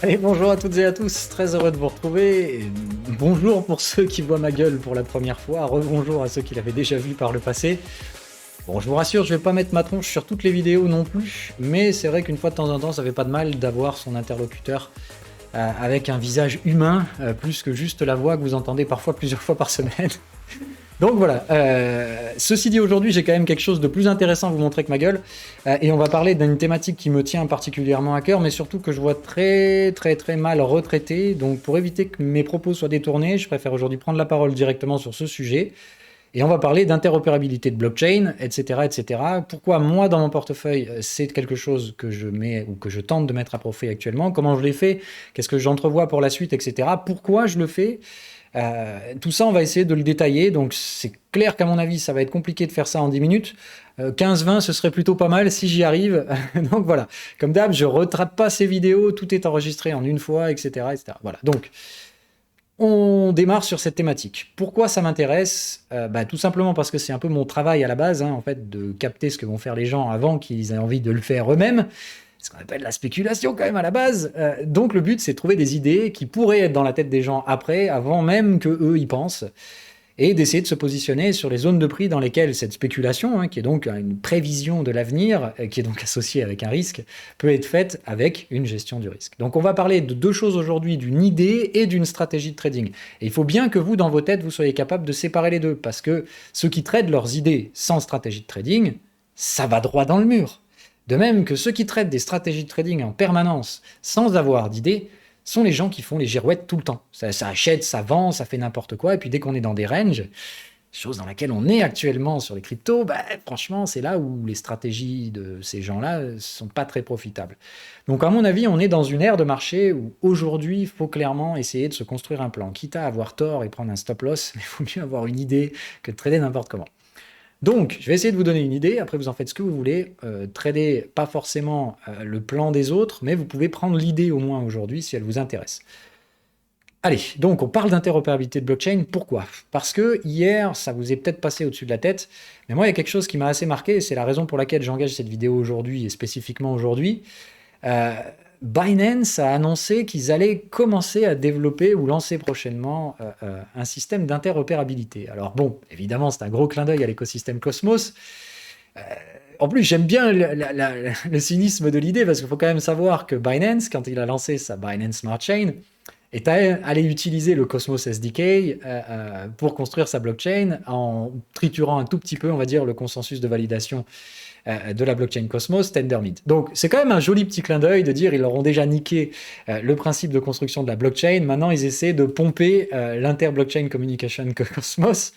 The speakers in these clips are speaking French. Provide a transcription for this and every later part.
Allez, bonjour à toutes et à tous, très heureux de vous retrouver. Et bonjour pour ceux qui voient ma gueule pour la première fois, rebonjour à ceux qui l'avaient déjà vu par le passé. Bon, je vous rassure, je vais pas mettre ma tronche sur toutes les vidéos non plus, mais c'est vrai qu'une fois de temps en temps, ça fait pas de mal d'avoir son interlocuteur avec un visage humain, plus que juste la voix que vous entendez parfois plusieurs fois par semaine. Donc voilà, ceci dit, aujourd'hui j'ai quand même quelque chose de plus intéressant à vous montrer que ma gueule, et on va parler d'une thématique qui me tient particulièrement à cœur, mais surtout que je vois très mal retraitée. Donc pour éviter que mes propos soient détournés, je préfère aujourd'hui prendre la parole directement sur ce sujet, et on va parler d'interopérabilité de blockchain, etc., etc. Pourquoi moi dans mon portefeuille c'est quelque chose que je mets ou que je tente de mettre à profit actuellement, comment je l'ai fait, qu'est-ce que j'entrevois pour la suite, etc. Pourquoi je le fais. Tout ça, on va essayer de le détailler. Donc, c'est clair qu'à mon avis, ça va être compliqué de faire ça en 10 minutes. 15-20, ce serait plutôt pas mal si j'y arrive. Donc, voilà. Comme d'hab, je retrape pas ces vidéos. Tout est enregistré en une fois, etc., etc. Voilà. Donc, on démarre sur cette thématique. Pourquoi ça m'intéresse tout simplement parce que c'est un peu mon travail à la base, en fait, de capter ce que vont faire les gens avant qu'ils aient envie de le faire eux-mêmes. Ce qu'on appelle la spéculation quand même à la base. Donc le but, c'est de trouver des idées qui pourraient être dans la tête des gens après, avant même que eux y pensent, et d'essayer de se positionner sur les zones de prix dans lesquelles cette spéculation, qui est donc une prévision de l'avenir, qui est donc associée avec un risque, peut être faite avec une gestion du risque. Donc on va parler de deux choses aujourd'hui, d'une idée et d'une stratégie de trading. Et il faut bien que vous, dans vos têtes, vous soyez capable de séparer les deux, parce que ceux qui tradent leurs idées sans stratégie de trading, ça va droit dans le mur. De même que ceux qui traitent des stratégies de trading en permanence sans avoir d'idées sont les gens qui font les girouettes tout le temps. Ça achète, ça vend, ça fait n'importe quoi, et puis dès qu'on est dans des ranges, chose dans laquelle on est actuellement sur les cryptos, franchement, c'est là où les stratégies de ces gens-là sont pas très profitables. Donc à mon avis, on est dans une ère de marché où aujourd'hui, il faut clairement essayer de se construire un plan. Quitte à avoir tort et prendre un stop loss, mais il faut mieux avoir une idée que de trader n'importe comment. Donc, je vais essayer de vous donner une idée, après vous en faites ce que vous voulez. Trader pas forcément le plan des autres, mais vous pouvez prendre l'idée au moins aujourd'hui si elle vous intéresse. Allez, donc on parle d'interopérabilité de blockchain, pourquoi? Parce que hier, ça vous est peut-être passé au-dessus de la tête, mais moi il y a quelque chose qui m'a assez marqué, et c'est la raison pour laquelle j'engage cette vidéo aujourd'hui, et spécifiquement aujourd'hui. Binance a annoncé qu'ils allaient commencer à développer ou lancer prochainement un système d'interopérabilité. Alors bon, évidemment, c'est un gros clin d'œil à l'écosystème Cosmos. En plus, j'aime bien le cynisme de l'idée, parce qu'il faut quand même savoir que Binance, quand il a lancé sa Binance Smart Chain, est allé utiliser le Cosmos SDK pour construire sa blockchain en triturant un tout petit peu, on va dire, le consensus de validation de la blockchain Cosmos, Tendermint. Donc c'est quand même un joli petit clin d'œil de dire ils leur ont déjà niqué le principe de construction de la blockchain, maintenant ils essaient de pomper l'inter-blockchain communication Cosmos.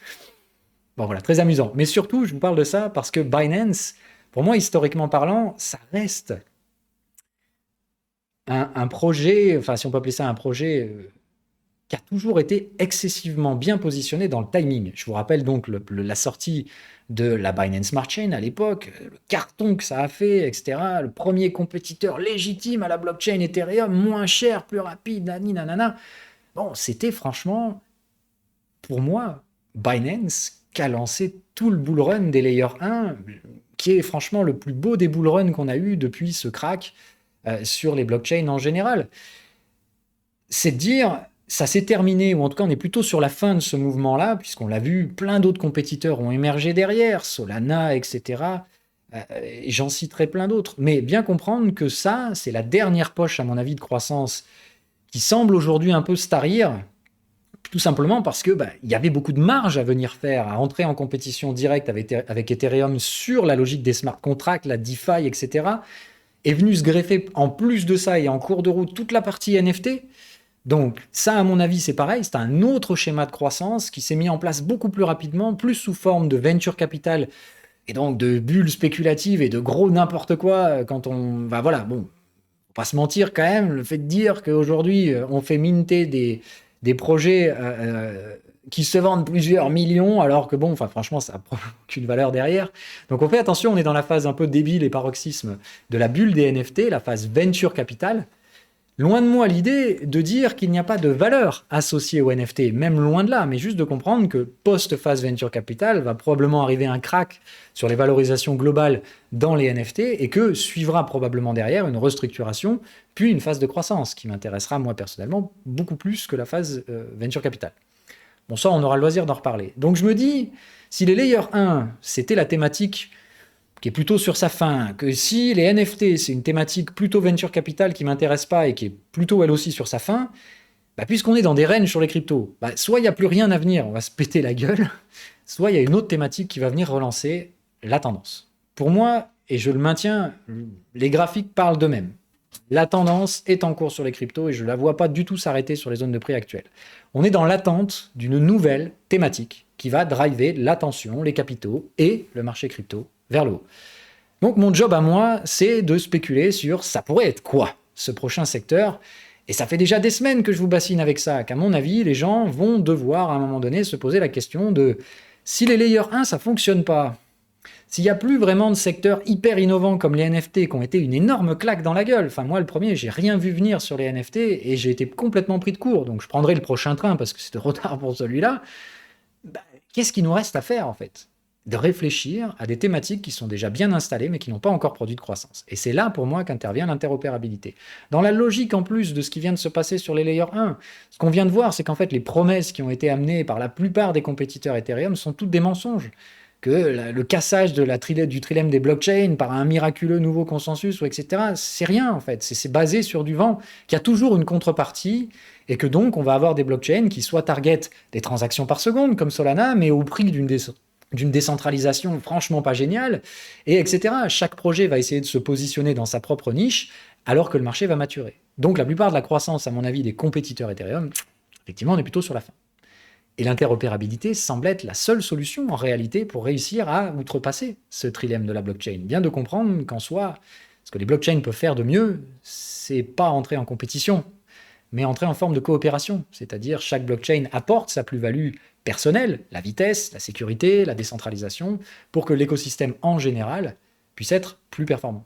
Bon voilà, très amusant. Mais surtout, je vous parle de ça parce que Binance, pour moi, historiquement parlant, ça reste un projet, enfin si on peut appeler ça un projet qui a toujours été excessivement bien positionné dans le timing. Je vous rappelle donc la sortie de la Binance Smart Chain à l'époque, le carton que ça a fait, etc. Le premier compétiteur légitime à la blockchain Ethereum, moins cher, plus rapide, nanana. Bon, c'était franchement, pour moi, Binance qui a lancé tout le bull run des Layer 1, qui est franchement le plus beau des bull runs qu'on a eu depuis ce crack sur les blockchains en général. C'est de dire, ça s'est terminé, ou en tout cas on est plutôt sur la fin de ce mouvement-là, puisqu'on l'a vu, plein d'autres compétiteurs ont émergé derrière, Solana, etc. Et j'en citerai plein d'autres. Mais bien comprendre que ça, c'est la dernière poche, à mon avis, de croissance qui semble aujourd'hui un peu se tarir, tout simplement parce que y avait beaucoup de marge à venir faire, à entrer en compétition directe avec Ethereum sur la logique des smart contracts, la DeFi, etc. Est venu se greffer en plus de ça et en cours de route toute la partie NFT. Donc ça, à mon avis, c'est pareil, c'est un autre schéma de croissance qui s'est mis en place beaucoup plus rapidement, plus sous forme de venture capital et donc de bulles spéculatives et de gros n'importe quoi quand on... voilà, bon, faut pas se mentir quand même, le fait de dire qu'aujourd'hui on fait minter des projets qui se vendent plusieurs millions, alors que bon, franchement, ça n'a aucune valeur derrière. Donc on fait attention, on est dans la phase un peu débile et paroxysme de la bulle des NFT, la phase venture capital. Loin de moi l'idée de dire qu'il n'y a pas de valeur associée au NFT, même loin de là, mais juste de comprendre que post-phase venture capital va probablement arriver un crack sur les valorisations globales dans les NFT et que suivra probablement derrière une restructuration, puis une phase de croissance qui m'intéressera moi personnellement beaucoup plus que la phase venture capital. Bon, ça, on aura le loisir d'en reparler. Donc je me dis, si les Layer 1, c'était la thématique qui est plutôt sur sa fin, que si les NFT, c'est une thématique plutôt venture capital qui m'intéresse pas et qui est plutôt elle aussi sur sa fin, bah, puisqu'on est dans des ranges sur les cryptos, bah, soit il n'y a plus rien à venir, on va se péter la gueule, soit il y a une autre thématique qui va venir relancer la tendance. Pour moi, et je le maintiens, les graphiques parlent d'eux-mêmes. La tendance est en cours sur les cryptos et je ne la vois pas du tout s'arrêter sur les zones de prix actuelles. On est dans l'attente d'une nouvelle thématique qui va driver l'attention, les capitaux et le marché crypto vers le haut. Donc mon job à moi, c'est de spéculer sur ça pourrait être quoi ce prochain secteur. Et ça fait déjà des semaines que je vous bassine avec ça, qu'à mon avis, les gens vont devoir à un moment donné se poser la question de si les Layer 1, ça fonctionne pas, s'il n'y a plus vraiment de secteurs hyper innovants comme les NFT qui ont été une énorme claque dans la gueule, enfin moi le premier, j'ai rien vu venir sur les NFT et j'ai été complètement pris de court, donc je prendrai le prochain train parce que c'est de retard pour celui-là, bah, qu'est-ce qu'il nous reste à faire en fait ? De réfléchir à des thématiques qui sont déjà bien installées mais qui n'ont pas encore produit de croissance. Et c'est là pour moi qu'intervient l'interopérabilité. Dans la logique en plus de ce qui vient de se passer sur les Layer 1, ce qu'on vient de voir, c'est qu'en fait les promesses qui ont été amenées par la plupart des compétiteurs Ethereum sont toutes des mensonges. Que le cassage du trilemme des blockchains par un miraculeux nouveau consensus, ou etc., c'est rien en fait. C'est basé sur du vent, qu'il y a toujours une contrepartie et que donc on va avoir des blockchains qui soit target des transactions par seconde comme Solana, mais au prix d'une décentralisation franchement pas géniale, et etc. Chaque projet va essayer de se positionner dans sa propre niche, alors que le marché va maturer. Donc la plupart de la croissance, à mon avis, des compétiteurs Ethereum, effectivement, on est plutôt sur la fin. Et l'interopérabilité semble être la seule solution, en réalité, pour réussir à outrepasser ce trilemme de la blockchain. Bien de comprendre qu'en soi, ce que les blockchains peuvent faire de mieux, c'est pas entrer en compétition, mais entrer en forme de coopération. C'est-à-dire, chaque blockchain apporte sa plus-value personnelle, la vitesse, la sécurité, la décentralisation, pour que l'écosystème en général puisse être plus performant.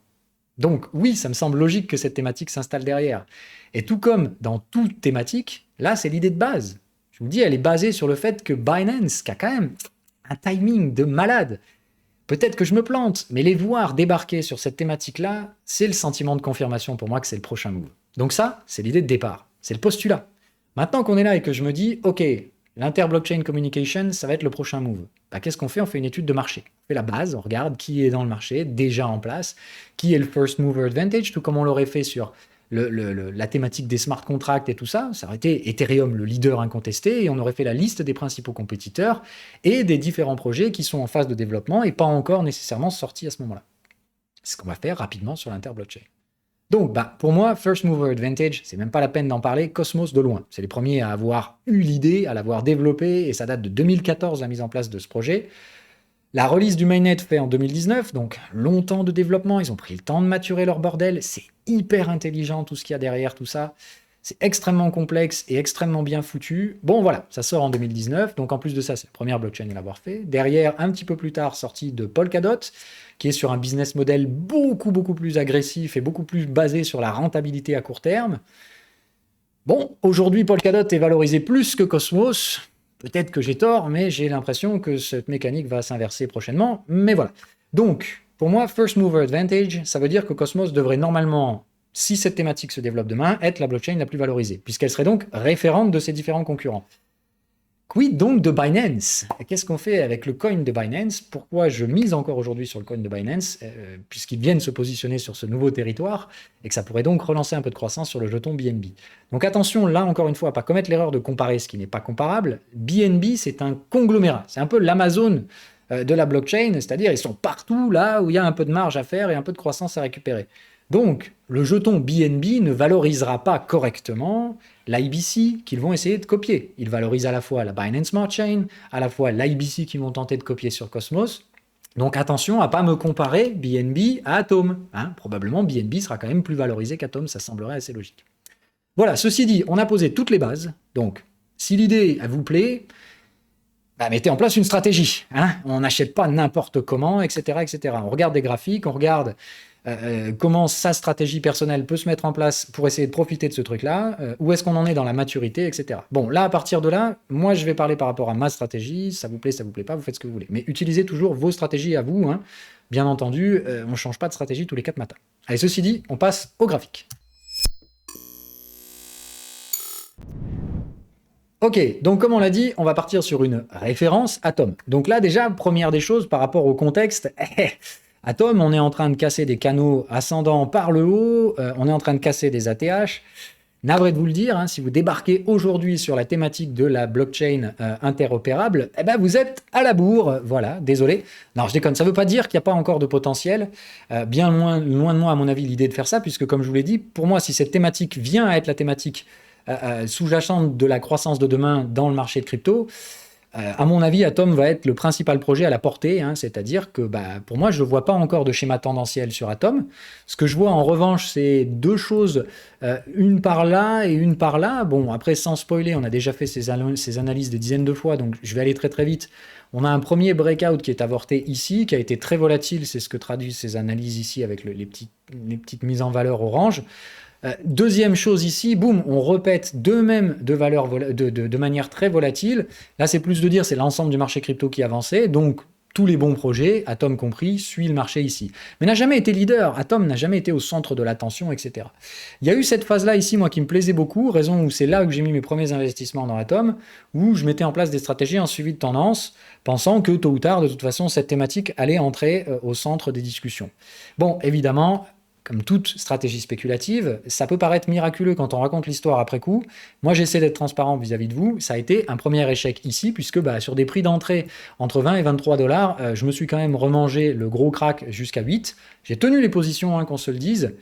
Donc oui, ça me semble logique que cette thématique s'installe derrière. Et tout comme dans toute thématique, là c'est l'idée de base. Je vous dis, elle est basée sur le fait que Binance, qui a quand même un timing de malade, peut-être que je me plante, mais les voir débarquer sur cette thématique-là, c'est le sentiment de confirmation pour moi que c'est le prochain move. Donc ça, c'est l'idée de départ, c'est le postulat. Maintenant qu'on est là et que je me dis, ok, l'inter-blockchain communication, ça va être le prochain move. Bah, qu'est-ce qu'on fait ? On fait une étude de marché. On fait la base, on regarde qui est dans le marché, déjà en place, qui est le first mover advantage, tout comme on l'aurait fait sur la thématique des smart contracts et tout ça. Ça aurait été Ethereum le leader incontesté et on aurait fait la liste des principaux compétiteurs et des différents projets qui sont en phase de développement et pas encore nécessairement sortis à ce moment-là. C'est ce qu'on va faire rapidement sur l'inter-blockchain. Donc, bah, pour moi, First Mover Advantage, c'est même pas la peine d'en parler, Cosmos de loin. C'est les premiers à avoir eu l'idée, à l'avoir développé, et ça date de 2014, la mise en place de ce projet. La release du mainnet fait en 2019, donc longtemps de développement, ils ont pris le temps de maturer leur bordel, c'est hyper intelligent tout ce qu'il y a derrière tout ça, c'est extrêmement complexe et extrêmement bien foutu. Bon voilà, ça sort en 2019, donc en plus de ça, c'est la première blockchain à l'avoir fait. Derrière, un petit peu plus tard, sortie de Polkadot, qui est sur un business model beaucoup plus agressif et beaucoup plus basé sur la rentabilité à court terme. Bon, aujourd'hui, Polkadot est valorisé plus que Cosmos. Peut-être que j'ai tort, mais j'ai l'impression que cette mécanique va s'inverser prochainement. Mais voilà. Donc, pour moi, First Mover Advantage, ça veut dire que Cosmos devrait normalement, si cette thématique se développe demain, être la blockchain la plus valorisée, puisqu'elle serait donc référente de ses différents concurrents. Quid donc de Binance ? Qu'est-ce qu'on fait avec le coin de Binance ? Pourquoi je mise encore aujourd'hui sur le coin de Binance ? Puisqu'ils viennent se positionner sur ce nouveau territoire et que ça pourrait donc relancer un peu de croissance sur le jeton BNB. Donc attention, là encore une fois, à ne pas commettre l'erreur de comparer ce qui n'est pas comparable. BNB, c'est un conglomérat. C'est un peu l'Amazon de la blockchain, c'est-à-dire ils sont partout là où il y a un peu de marge à faire et un peu de croissance à récupérer. Donc, le jeton BNB ne valorisera pas correctement l'IBC qu'ils vont essayer de copier. Ils valorisent à la fois la Binance Smart Chain, à la fois l'IBC qu'ils vont tenter de copier sur Cosmos. Donc attention à ne pas me comparer BNB à Atom. Probablement BNB sera quand même plus valorisé qu'Atom, ça semblerait assez logique. Voilà, ceci dit, on a posé toutes les bases. Donc, si l'idée elle vous plaît, mettez en place une stratégie. On n'achète pas n'importe comment, etc., etc. On regarde des graphiques, on regarde comment sa stratégie personnelle peut se mettre en place pour essayer de profiter de ce truc-là, où est-ce qu'on en est dans la maturité, etc. Bon, là, à partir de là, moi, je vais parler par rapport à ma stratégie, ça vous plaît pas, vous faites ce que vous voulez. Mais utilisez toujours vos stratégies à vous, hein. Bien entendu, on ne change pas de stratégie tous les 4 matins. Allez, ceci dit, on passe au graphique. Ok, donc comme on l'a dit, on va partir sur une référence Atom. Donc là, déjà, première des choses par rapport au contexte, Atom, on est en train de casser des canaux ascendants par le haut, on est en train de casser des ATH. Navré de vous le dire, hein, si vous débarquez aujourd'hui sur la thématique de la blockchain interopérable, eh ben vous êtes à la bourre, voilà, désolé. Non, je déconne, ça ne veut pas dire qu'il n'y a pas encore de potentiel, bien loin de moi, à mon avis, l'idée de faire ça, puisque comme je vous l'ai dit, pour moi, si cette thématique vient à être la thématique sous-jacente de la croissance de demain dans le marché de crypto, à mon avis, Atom va être le principal projet à la portée, hein, c'est-à-dire que pour moi, je ne vois pas encore de schéma tendanciel sur Atom. Ce que je vois en revanche, c'est deux choses, une par là et une par là. Bon, après, sans spoiler, on a déjà fait ces analyses des dizaines de fois, donc je vais aller très très vite. On a un premier breakout qui est avorté ici, qui a été très volatile, c'est ce que traduisent ces analyses ici avec les petites mises en valeur orange. Deuxième chose ici, boum, on répète de manière très volatile. Là, c'est plus de dire, c'est l'ensemble du marché crypto qui avançait, donc tous les bons projets, Atom compris, suivent le marché ici. Mais n'a jamais été leader, Atom n'a jamais été au centre de l'attention, etc. Il y a eu cette phase-là ici, moi, qui me plaisait beaucoup, raison où c'est là où j'ai mis mes premiers investissements dans Atom, où je mettais en place des stratégies en suivi de tendance, pensant que tôt ou tard, de toute façon, cette thématique allait entrer au centre des discussions. Bon, évidemment, comme toute stratégie spéculative, ça peut paraître miraculeux quand on raconte l'histoire après coup. Moi, j'essaie d'être transparent vis-à-vis de vous. Ça a été un premier échec ici, puisque sur des prix d'entrée entre 20 et 23 $, je me suis quand même remangé le gros crack jusqu'à 8. J'ai tenu les positions, hein, qu'on se le dise.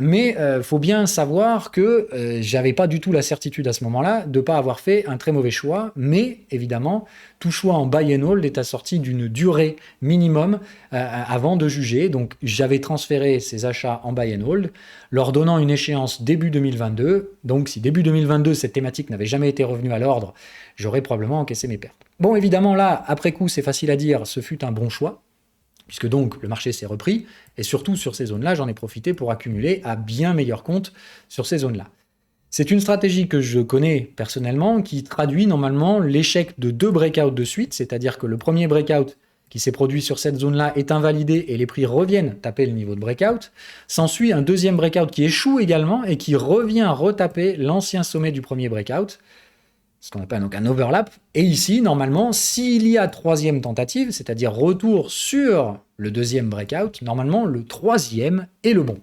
Mais faut bien savoir que j'avais pas du tout la certitude à ce moment-là de pas avoir fait un très mauvais choix, mais évidemment, tout choix en buy and hold est assorti d'une durée minimum avant de juger. Donc j'avais transféré ces achats en buy and hold, leur donnant une échéance début 2022. Donc si début 2022, cette thématique n'avait jamais été revenue à l'ordre, j'aurais probablement encaissé mes pertes. Bon, évidemment, là, après coup, c'est facile à dire, ce fut un bon choix, puisque donc le marché s'est repris, et surtout sur ces zones-là, j'en ai profité pour accumuler à bien meilleur compte sur ces zones-là. C'est une stratégie que je connais personnellement, qui traduit normalement l'échec de 2 breakouts de suite, c'est-à-dire que le premier breakout qui s'est produit sur cette zone-là est invalidé et les prix reviennent taper le niveau de breakout. S'ensuit un deuxième breakout qui échoue également et qui revient retaper l'ancien sommet du premier breakout, ce qu'on appelle donc un overlap. Et ici, normalement, s'il y a troisième tentative, c'est-à-dire retour sur le deuxième breakout, normalement, le troisième est le bon.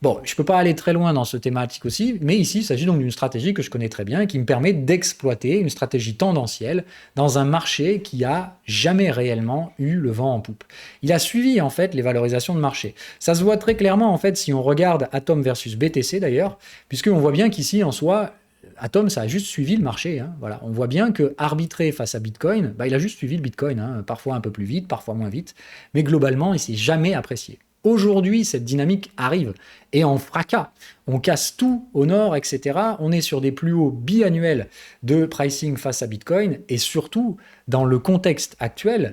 Bon, je ne peux pas aller très loin dans ce thématique aussi, mais ici, il s'agit donc d'une stratégie que je connais très bien et qui me permet d'exploiter une stratégie tendancielle dans un marché qui a jamais réellement eu le vent en poupe. Il a suivi, en fait, les valorisations de marché. Ça se voit très clairement, en fait, si on regarde Atom versus BTC, d'ailleurs, puisqu'on voit bien qu'ici, en soi, Atom, ça a juste suivi le marché. Hein. Voilà. On voit bien que arbitrer face à Bitcoin, il a juste suivi le Bitcoin, hein. Parfois un peu plus vite, parfois moins vite, mais globalement, il ne s'est jamais apprécié. Aujourd'hui, cette dynamique arrive et en fracas. On casse tout au nord, etc. On est sur des plus hauts biannuels de pricing face à Bitcoin et surtout, dans le contexte actuel,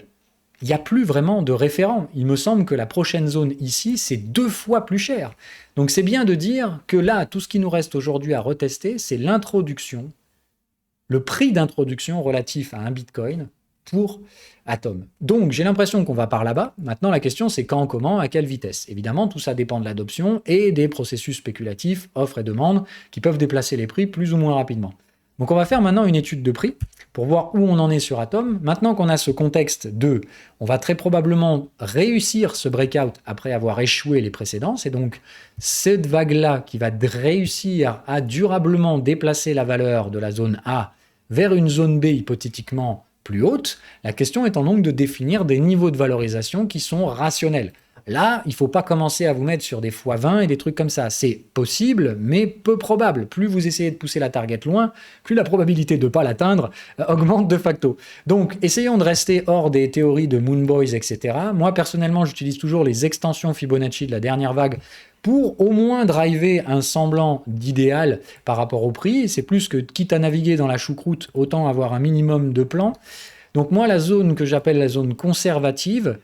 il n'y a plus vraiment de référent. Il me semble que la prochaine zone ici, c'est 2 fois plus cher. Donc c'est bien de dire que là, tout ce qui nous reste aujourd'hui à retester, c'est l'introduction, le prix d'introduction relatif à un Bitcoin pour Atom. Donc j'ai l'impression qu'on va par là-bas. Maintenant, la question, c'est quand, comment, à quelle vitesse. Évidemment, tout ça dépend de l'adoption et des processus spéculatifs, offre et demande, qui peuvent déplacer les prix plus ou moins rapidement. Donc on va faire maintenant une étude de prix pour voir où on en est sur Atom. Maintenant qu'on a ce contexte de, on va très probablement réussir ce breakout après avoir échoué les précédents. C'est donc cette vague-là qui va réussir à durablement déplacer la valeur de la zone A vers une zone B hypothétiquement plus haute. La question étant donc de définir des niveaux de valorisation qui sont rationnels. Là, il ne faut pas commencer à vous mettre sur des x20 et des trucs comme ça. C'est possible, mais peu probable. Plus vous essayez de pousser la target loin, plus la probabilité de ne pas l'atteindre augmente de facto. Donc, essayons de rester hors des théories de Moonboys, etc. Moi, personnellement, j'utilise toujours les extensions Fibonacci de la dernière vague pour au moins driver un semblant d'idéal par rapport au prix. C'est plus que, quitte à naviguer dans la choucroute, autant avoir un minimum de plan. Donc moi, la zone que j'appelle la zone conservative,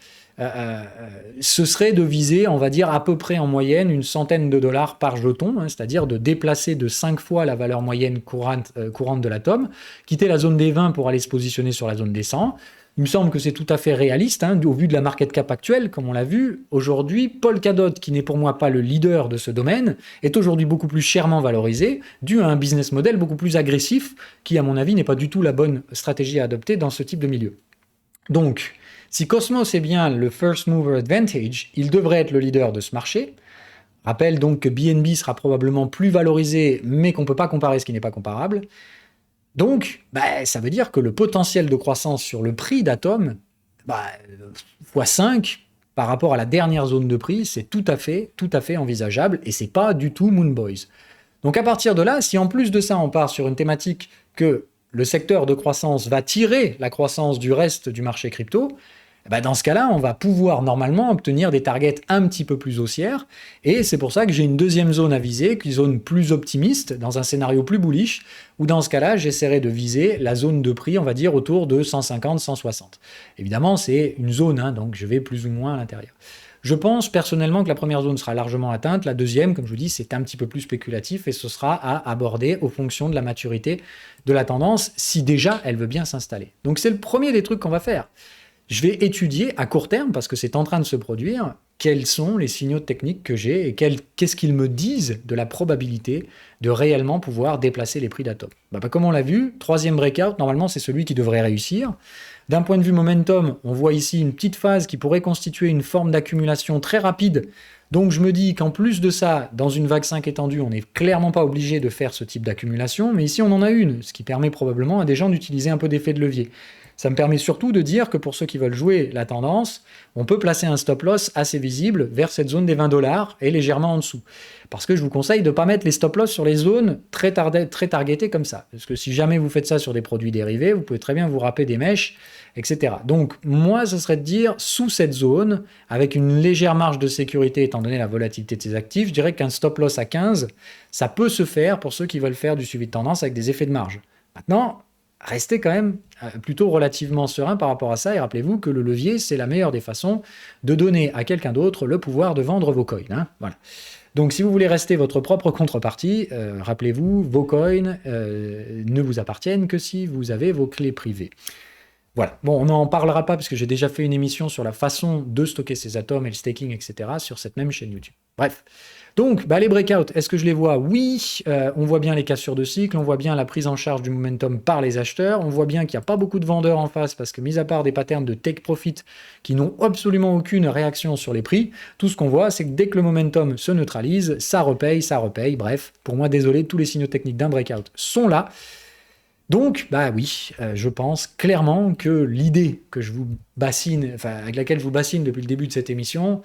ce serait de viser, on va dire, à peu près en moyenne une centaine de dollars par jeton, hein, c'est-à-dire de déplacer de 5 fois la valeur moyenne courante de l'atome, quitter la zone des 20 pour aller se positionner sur la zone des 100. Il me semble que c'est tout à fait réaliste, hein, au vu de la market cap actuelle, comme on l'a vu. Aujourd'hui, Polkadot, qui n'est pour moi pas le leader de ce domaine, est aujourd'hui beaucoup plus chèrement valorisé, dû à un business model beaucoup plus agressif, qui, à mon avis, n'est pas du tout la bonne stratégie à adopter dans ce type de milieu. Donc, si Cosmos est bien le first mover advantage, il devrait être le leader de ce marché. Rappelle donc que BNB sera probablement plus valorisé, mais qu'on ne peut pas comparer ce qui n'est pas comparable. Donc, ça veut dire que le potentiel de croissance sur le prix d'Atom, x5 par rapport à la dernière zone de prix, c'est tout à fait envisageable, et c'est pas du tout Moonboys. Donc à partir de là, si en plus de ça on part sur une thématique que le secteur de croissance va tirer la croissance du reste du marché crypto, dans ce cas-là, on va pouvoir normalement obtenir des targets un petit peu plus haussières, et c'est pour ça que j'ai une deuxième zone à viser, une zone plus optimiste, dans un scénario plus bullish, où dans ce cas-là, j'essaierai de viser la zone de prix, on va dire, autour de 150-160. Évidemment, c'est une zone, hein, donc je vais plus ou moins à l'intérieur. Je pense personnellement que la première zone sera largement atteinte, la deuxième, comme je vous dis, c'est un petit peu plus spéculatif, et ce sera à aborder aux fonctions de la maturité de la tendance, si déjà elle veut bien s'installer. Donc c'est le premier des trucs qu'on va faire. Je vais étudier à court terme, parce que c'est en train de se produire, quels sont les signaux techniques que j'ai et qu'est-ce qu'ils me disent de la probabilité de réellement pouvoir déplacer les prix d'Atom. Comme on l'a vu, troisième breakout, normalement c'est celui qui devrait réussir. D'un point de vue momentum, on voit ici une petite phase qui pourrait constituer une forme d'accumulation très rapide. Donc je me dis qu'en plus de ça, dans une vague 5 étendue, on n'est clairement pas obligé de faire ce type d'accumulation, mais ici on en a une, ce qui permet probablement à des gens d'utiliser un peu d'effet de levier. Ça me permet surtout de dire que pour ceux qui veulent jouer la tendance, on peut placer un stop loss assez visible vers cette zone des 20 $ et légèrement en dessous. Parce que je vous conseille de ne pas mettre les stop loss sur les zones très targetées comme ça. Parce que si jamais vous faites ça sur des produits dérivés, vous pouvez très bien vous râper des mèches, etc. Donc moi, ce serait de dire sous cette zone, avec une légère marge de sécurité étant donné la volatilité de ces actifs, je dirais qu'un stop loss à 15, ça peut se faire pour ceux qui veulent faire du suivi de tendance avec des effets de marge. Maintenant, restez quand même plutôt relativement serein par rapport à ça, et rappelez-vous que le levier, c'est la meilleure des façons de donner à quelqu'un d'autre le pouvoir de vendre vos coins. Hein, voilà. Donc si vous voulez rester votre propre contrepartie, rappelez-vous, vos coins ne vous appartiennent que si vous avez vos clés privées. Voilà. Bon, on n'en parlera pas parce que j'ai déjà fait une émission sur la façon de stocker ces atomes et le staking, etc. sur cette même chaîne YouTube. Bref. Donc, les breakouts, est-ce que je les vois? Oui, on voit bien les cassures de cycle, on voit bien la prise en charge du momentum par les acheteurs, on voit bien qu'il n'y a pas beaucoup de vendeurs en face parce que, mis à part des patterns de take profit qui n'ont absolument aucune réaction sur les prix, tout ce qu'on voit, c'est que dès que le momentum se neutralise, ça repaye. Bref, pour moi, désolé, tous les signaux techniques d'un breakout sont là. Donc, oui, je pense clairement que l'idée que je vous bassine, avec laquelle je vous bassine depuis le début de cette émission,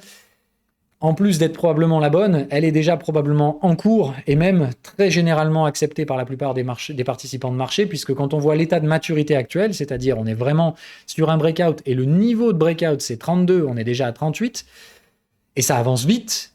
en plus d'être probablement la bonne, elle est déjà probablement en cours et même très généralement acceptée par la plupart des participants de marché, puisque quand on voit l'état de maturité actuel, c'est-à-dire on est vraiment sur un breakout et le niveau de breakout c'est 32, on est déjà à 38, et ça avance vite,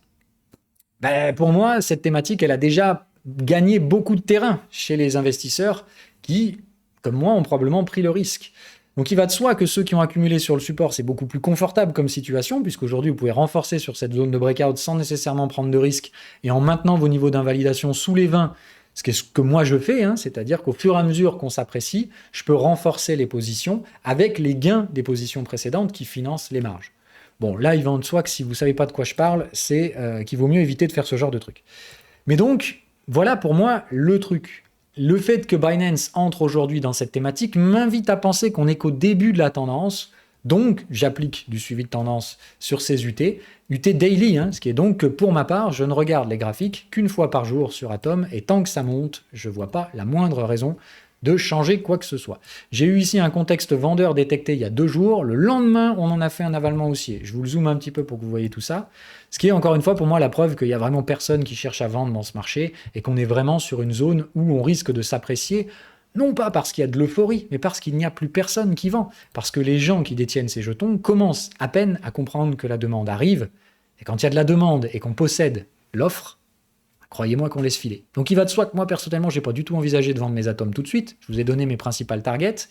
pour moi, cette thématique, elle a déjà gagné beaucoup de terrain chez les investisseurs qui, comme moi, ont probablement pris le risque. Donc il va de soi que ceux qui ont accumulé sur le support, c'est beaucoup plus confortable comme situation, puisqu'aujourd'hui vous pouvez renforcer sur cette zone de breakout sans nécessairement prendre de risques, et en maintenant vos niveaux d'invalidation sous les 20, ce que moi je fais, hein, c'est-à-dire qu'au fur et à mesure qu'on s'apprécie, je peux renforcer les positions avec les gains des positions précédentes qui financent les marges. Bon, là il va de soi que si vous ne savez pas de quoi je parle, c'est qu'il vaut mieux éviter de faire ce genre de truc. Mais donc, voilà pour moi le truc. Le fait que Binance entre aujourd'hui dans cette thématique m'invite à penser qu'on n'est qu'au début de la tendance, donc j'applique du suivi de tendance sur ces UT daily, hein, ce qui est donc que pour ma part, je ne regarde les graphiques qu'une fois par jour sur Atom, et tant que ça monte, je ne vois pas la moindre raison de changer quoi que ce soit. J'ai eu ici un contexte vendeur détecté il y a 2 jours, le lendemain, on en a fait un avalement haussier. Je vous le zoome un petit peu pour que vous voyez tout ça. Ce qui est encore une fois pour moi la preuve qu'il n'y a vraiment personne qui cherche à vendre dans ce marché et qu'on est vraiment sur une zone où on risque de s'apprécier, non pas parce qu'il y a de l'euphorie, mais parce qu'il n'y a plus personne qui vend. Parce que les gens qui détiennent ces jetons commencent à peine à comprendre que la demande arrive, et quand il y a de la demande et qu'on possède l'offre, croyez-moi qu'on laisse filer. Donc il va de soi que moi personnellement, j'ai pas du tout envisagé de vendre mes atomes tout de suite. Je vous ai donné mes principales targets.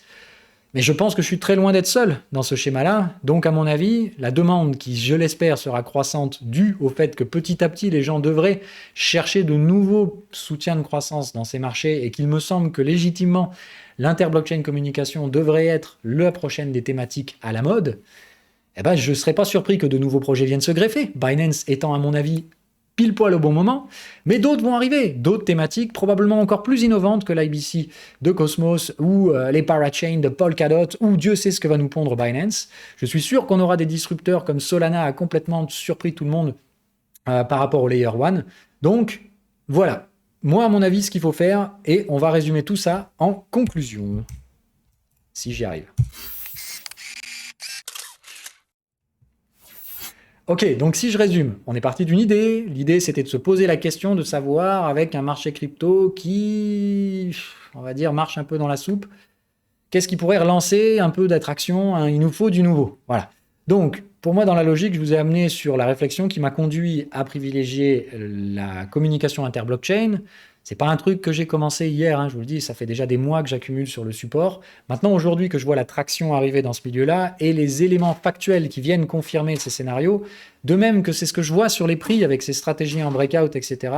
Mais je pense que je suis très loin d'être seul dans ce schéma-là. Donc, à mon avis, la demande qui, je l'espère, sera croissante due au fait que petit à petit, les gens devraient chercher de nouveaux soutiens de croissance dans ces marchés et qu'il me semble que légitimement, l'inter-blockchain communication devrait être la prochaine des thématiques à la mode. Eh ben, je ne serais pas surpris que de nouveaux projets viennent se greffer, Binance étant, à mon avis, pile poil au bon moment, mais d'autres vont arriver, d'autres thématiques probablement encore plus innovantes que l'IBC de Cosmos ou les parachains de Polkadot ou Dieu sait ce que va nous pondre Binance. Je suis sûr qu'on aura des disrupteurs comme Solana a complètement surpris tout le monde par rapport au Layer 1. Donc, voilà. Moi, à mon avis, ce qu'il faut faire, et on va résumer tout ça en conclusion, si j'y arrive. Ok, donc si je résume, on est parti d'une idée. L'idée, c'était de se poser la question de savoir, avec un marché crypto qui, on va dire, marche un peu dans la soupe, qu'est-ce qui pourrait relancer un peu d'attraction, hein, il nous faut du nouveau. Voilà. Donc, pour moi, dans la logique, je vous ai amené sur la réflexion qui m'a conduit à privilégier la communication inter-blockchain. C'est pas un truc que j'ai commencé hier, hein, je vous le dis, ça fait déjà des mois que j'accumule sur le support. Maintenant, aujourd'hui, que je vois la traction arriver dans ce milieu-là et les éléments factuels qui viennent confirmer ces scénarios, de même que c'est ce que je vois sur les prix avec ces stratégies en breakout, etc.,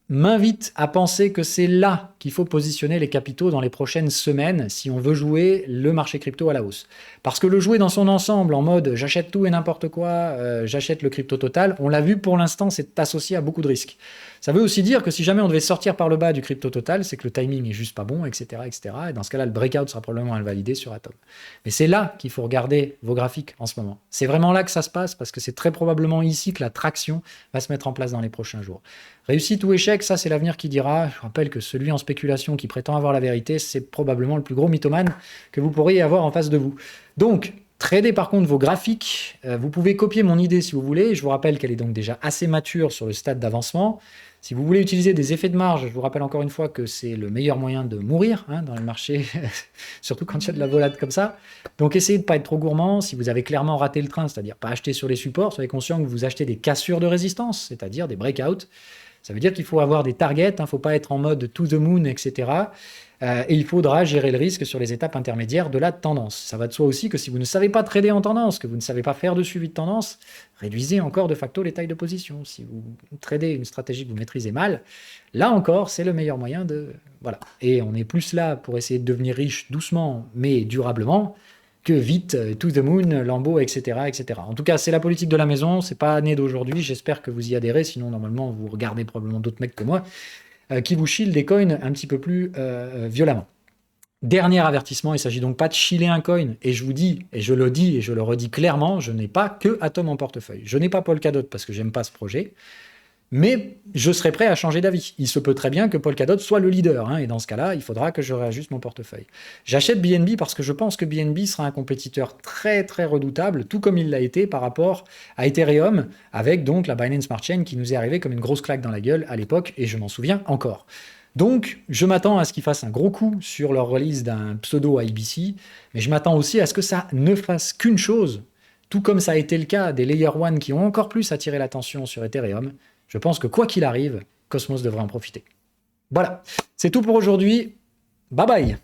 m'invite à penser que c'est là qu'il faut positionner les capitaux dans les prochaines semaines si on veut jouer le marché crypto à la hausse. Parce que le jouer dans son ensemble en mode j'achète tout et n'importe quoi, j'achète le crypto total, on l'a vu pour l'instant, c'est associé à beaucoup de risques. Ça veut aussi dire que si jamais on devait sortir par le bas du crypto total, c'est que le timing est juste pas bon, etc., etc. Et dans ce cas-là, le breakout sera probablement invalidé sur Atom. Mais c'est là qu'il faut regarder vos graphiques en ce moment. C'est vraiment là que ça se passe parce que c'est très probablement ici que la traction va se mettre en place dans les prochains jours. Réussite ou échec, ça c'est l'avenir qui dira. Je rappelle que celui en spéculation qui prétend avoir la vérité, c'est probablement le plus gros mythomane que vous pourriez avoir en face de vous. Donc, tradez par contre vos graphiques. Vous pouvez copier mon idée si vous voulez. Je vous rappelle qu'elle est donc déjà assez mature sur le stade d'avancement. Si vous voulez utiliser des effets de marge, je vous rappelle encore une fois que c'est le meilleur moyen de mourir dans le marché, surtout quand il y a de la volade comme ça. Donc essayez de ne pas être trop gourmand. Si vous avez clairement raté le train, c'est-à-dire pas acheter sur les supports, soyez conscient que vous achetez des cassures de résistance, c'est-à-dire des breakouts. Ça veut dire qu'il faut avoir des targets, il ne faut pas être en mode to the moon, etc. Et il faudra gérer le risque sur les étapes intermédiaires de la tendance. Ça va de soi aussi que si vous ne savez pas trader en tendance, que vous ne savez pas faire de suivi de tendance, réduisez encore de facto les tailles de position. Si vous tradez une stratégie que vous maîtrisez mal, là encore, c'est le meilleur moyen de... Voilà. Et on est plus là pour essayer de devenir riche doucement, mais durablement, que vite, to the moon, Lambeau, etc., etc. En tout cas, c'est la politique de la maison, c'est pas né d'aujourd'hui, j'espère que vous y adhérez, sinon normalement vous regardez probablement d'autres mecs que moi, qui vous chillent des coins un petit peu plus violemment. Dernier avertissement, il ne s'agit donc pas de chiller un coin, et je vous dis, et je le dis, et je le redis clairement, je n'ai pas que Atom en portefeuille. Je n'ai pas Polkadot parce que j'aime pas ce projet, mais je serai prêt à changer d'avis. Il se peut très bien que Polkadot soit le leader, et dans ce cas-là, il faudra que je réajuste mon portefeuille. J'achète BNB parce que je pense que BNB sera un compétiteur très très redoutable, tout comme il l'a été par rapport à Ethereum, avec donc la Binance Smart Chain qui nous est arrivée comme une grosse claque dans la gueule à l'époque, et je m'en souviens encore. Donc, je m'attends à ce qu'ils fassent un gros coup sur leur release d'un pseudo IBC, mais je m'attends aussi à ce que ça ne fasse qu'une chose, tout comme ça a été le cas des Layer 1 qui ont encore plus attiré l'attention sur Ethereum. Je pense que quoi qu'il arrive, Cosmos devrait en profiter. Voilà, c'est tout pour aujourd'hui. Bye bye!